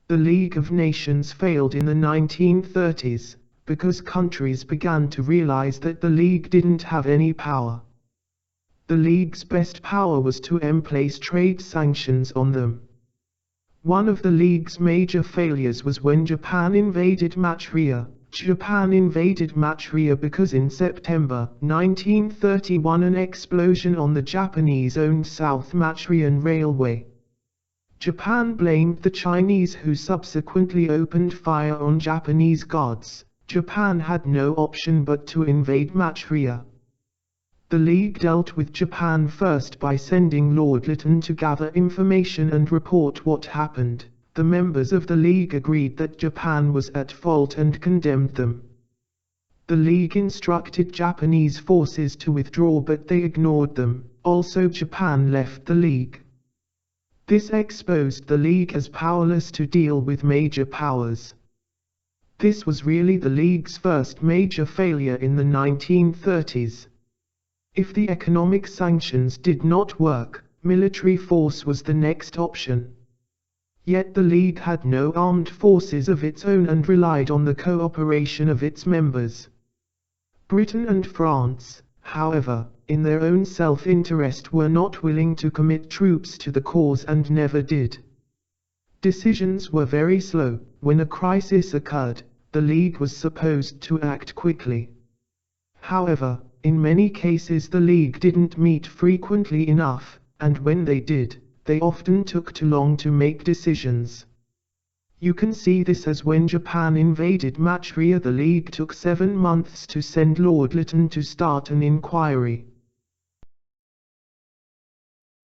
The League of Nations failed in the 1930s, because countries began to realize that the League didn't have any power. The League's best power was to emplace trade sanctions on them. One of the League's major failures was when Japan invaded Manchuria. Japan invaded Manchuria because in September 1931 an explosion on the Japanese-owned South Manchurian railway. Japan blamed the Chinese, who subsequently opened fire on Japanese guards. Japan had no option but to invade Manchuria. The League dealt with Japan first by sending Lord Lytton to gather information and report what happened. The members of the League agreed that Japan was at fault and condemned them. The League instructed Japanese forces to withdraw, but they ignored them. Also, Japan left the League. This exposed the League as powerless to deal with major powers. This was really the League's first major failure in the 1930s. If the economic sanctions did not work, military force was the next option. Yet the League had no armed forces of its own and relied on the cooperation of its members. Britain and France, however, in their own self-interest, were not willing to commit troops to the cause and never did. Decisions were very slow. When a crisis occurred, the League was supposed to act quickly. However, in many cases the League didn't meet frequently enough, and when they did, they often took too long to make decisions. You can see this as when Japan invaded Manchuria, the League took 7 months to send Lord Lytton to start an inquiry.